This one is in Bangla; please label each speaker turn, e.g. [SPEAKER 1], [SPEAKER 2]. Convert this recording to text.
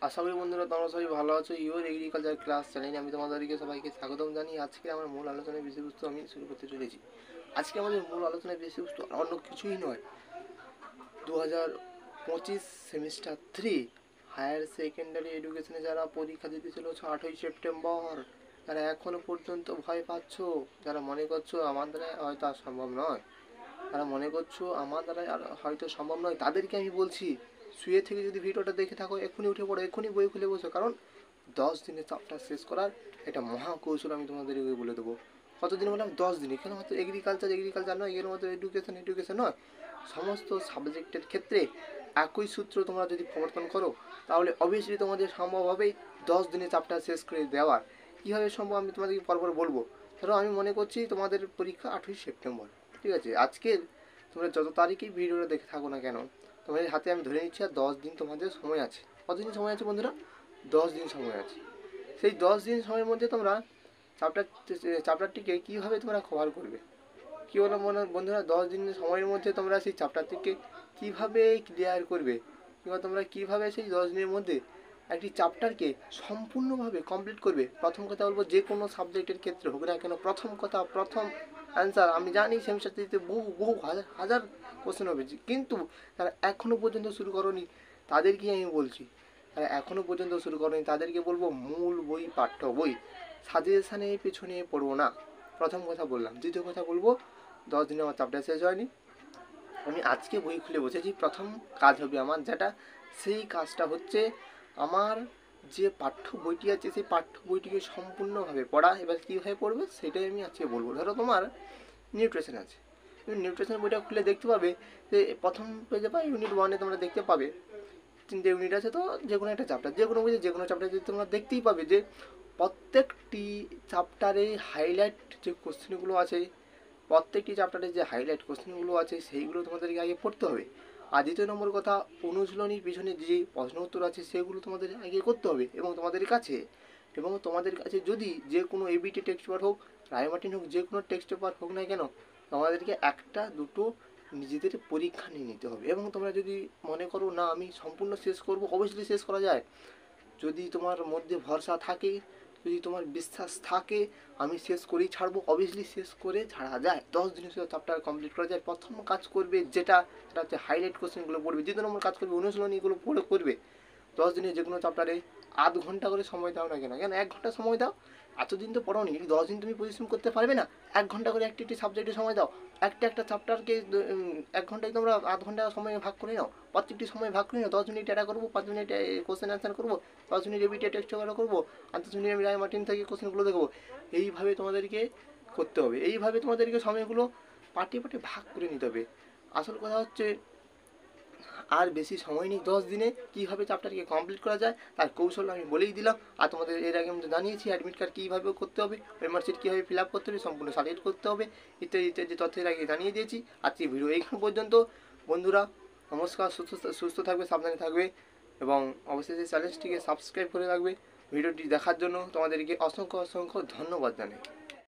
[SPEAKER 1] আশা করি বন্ধুরা তোমরা সবাই ভালো আছো। ইওর এগ্রিকালচার ক্লাস চ্যানেলে আমি তোমাদেরকে সবাইকে স্বাগতম জানিয়ে আজকে আমার মূল আলোচনার বিষয়বস্তু আমি শুরু করতে চলেছি। আজকে আমাদের মূল আলোচনার বিষয়বস্তু অন্য কিছুই নয়, 2025 সেমিস্টার 3 হায়ার সেকেন্ডারি এডুকেশনে যারা পরীক্ষা দিতে চলেছ 8ই সেপ্টেম্বর, যারা এখনও পর্যন্ত ভয় পাচ্ছ, যারা মনে করছো আমার দ্বারা হয়তো আর সম্ভব নয়, যারা মনে করছো আমার দ্বারা আর হয়তো সম্ভব নয়, তাদেরকে আমি বলছি শুয়ে থেকে যদি ভিডিওটা দেখে থাকো এক্ষুনি উঠে পড়ো, এক্ষুনি বই খুলে বসো, কারণ 10 দিনে চ্যাপ্টার শেষ করার একটা মহা কৌশল আমি তোমাদেরকে বলে দেবো। কতদিন বললাম? 10 দিনে। কেন মাত্র এগ্রিকালচার নয়, এর মতো এডুকেশন নয়, সমস্ত সাবজেক্টের ক্ষেত্রে একই সূত্র তোমরা যদি প্রবর্তন করো তাহলে অবভিয়াসলি তোমাদের সম্ভব হবে 10 দিনে চ্যাপ্টার শেষ করে দেওয়ার। কীভাবে সম্ভব আমি তোমাদেরকে পরপর বলবো। ধরো আমি মনে করছি তোমাদের পরীক্ষা 8ই সেপ্টেম্বর, ঠিক আছে? আজকের তোমরা যত তারিখেই ভিডিওটা দেখে থাকো না কেন, তোমাদের হাতে আমি ধরে নিচ্ছি আর 10 দিন তোমাদের সময় আছে। কতদিন সময় আছে বন্ধুরা? 10 দিন সময় আছে। সেই 10 দিন সময়ের মধ্যে তোমরা চ্যাপ্টারটিকে কীভাবে তোমরা কভার করবে, কী বলো বন্ধুরা? 10 দিনের সময়ের মধ্যে তোমরা সেই চ্যাপ্টারটিকে কীভাবে ক্লিয়ার করবে, কিংবা তোমরা কীভাবে সেই 10 দিনের মধ্যে একটি চ্যাপ্টারকে সম্পূর্ণভাবে কমপ্লিট করবে। প্রথম কথা বলবো, যে কোনো সাবজেক্টের ক্ষেত্রে হোক না কেন, প্রথম অ্যান্সার আমি জানি সেমিস্টার থ্রিতে বহু হাজার কোশ্চেন হবে, কিন্তু তারা এখনও পর্যন্ত শুরু করনি তাদেরকেই আমি বলছি, তারা এখনও পর্যন্ত শুরু করনি তাদেরকে বলবো মূল বই, পাঠ্য বই, সাজেশানের পেছনে পড়বো না। প্রথম কথা বললাম। দ্বিতীয় কথা বলবো, 10 দিনে আমার চ্যাপ্টার শেষ হয়নি, আমি আজকে বই খুলে বসেছি। প্রথম কাজ হবে আমার যেটা, সেই কাজটা হচ্ছে আমার যে পাঠ্য বইটি আছে সেই পাঠ্য বইটিকে সম্পূর্ণভাবে পড়া। এবার কীভাবে পড়বে সেটাই আমি আজকে বলবো। ধরো তোমার নিউট্রিশন আছে, তুমি নিউট্রিশন বইটা খুলে দেখতে পাবে যে প্রথম পেজে বা ইউনিট 1-এ তোমরা দেখতে পাবে 3টে ইউনিট আছে। তো যে কোনো একটা চ্যাপ্টার, যে কোনো বইতে যে কোনো চ্যাপ্টার যদি তোমরা দেখতেই পাবে যে প্রত্যেকটি চ্যাপ্টারে হাইলাইট যে কোশ্চেনগুলো আছে, প্রত্যেকটি চ্যাপ্টারে যে হাইলাইট কোশ্চেনগুলো আছে সেইগুলো তোমাদেরকে আগে পড়তে হবে। আর দ্বিতীয় নম্বর কথা, অনুশীলনীর পিছনে যে প্রশ্ন উত্তর আছে সেগুলো তোমাদের আগে করতে হবে। এবং তোমাদের কাছে যদি যে কোনো এবিটি টেক্সট পেপার হোক, রায়মার্টিন হোক, যে কোনো টেক্সট পেপার হোক না কেন, তোমাদেরকে একটা দুটো নিজেদের পরীক্ষা নিয়ে নিতে হবে। এবং তোমরা যদি মনে করো না আমি সম্পূর্ণ শেষ করবো, অবশ্যই শেষ করা যায়। যদি তোমার মধ্যে ভরসা থাকে, যদি তোমার বিশ্বাস থাকে আমি শেষ করেই ছাড়বো, অবভিয়াসলি শেষ করে ছাড়া যায়। 10 দিনের সাথে চ্যাপ্টার কমপ্লিট করা যায়। প্রথম কাজ করবে সেটা হচ্ছে হাইলাইট কোশ্চেনগুলো পড়বে। দ্বিতীয় নম্বর কাজ করবে অনুশীলনীগুলো করবে। 10 দিনে যে কোনো চ্যাপ্টারে আধ ঘন্টা করে সময় দাও না কেন, 1 ঘন্টা সময় দাও। এতদিন তো পড়োনি, 10 দিন তুমি পরিশ্রম করতে পারবে না? 1 ঘন্টা করে একটি সাবজেক্টে সময় দাও। একটা চ্যাপ্টারকে 1 ঘন্টায় তোমরা আধ ঘন্টা সময় ভাগ করে নাও, প্রত্যেকটি সময় ভাগ করে নাও। 10 মিনিট এটা করবো, 5 মিনিট কোশ্চেন অ্যান্সার করবো, 10 মিনিট এবিটে টেক্সট করবো, আর 10 মিনিট আমি রায়মার্টিন থেকে কোশ্চেনগুলো দেখবো। এইভাবে তোমাদেরকে করতে হবে। এইভাবে তোমাদেরকে সময়গুলো পার্টে ভাগ করে নিতে হবে। আসল কথা হচ্ছে আর বেশি সময় নেই। 10 দিনে কীভাবে চ্যাপ্টারকে কমপ্লিট করা যায় তার কৌশল আমি বলেই দিলাম। আর তোমাদের এর আগে আমি জানিয়েছি অ্যাডমিট কার্ড কীভাবে করতে হবে, মেম্বারশিপ কীভাবে ফিল আপ করতে হবে, সম্পূর্ণ সাবমিট করতে হবে, ইত্যাদি তথ্যের আগে জানিয়ে দিয়েছি। আজকে ভিডিও এইখান পর্যন্ত। বন্ধুরা নমস্কার, সুস্থ থাকবে, সাবধানে থাকবে, এবং অবশ্যই চ্যানেলটিকে সাবস্ক্রাইব করে রাখবে। ভিডিওটি দেখার জন্য তোমাদেরকে অসংখ্য ধন্যবাদ জানাই।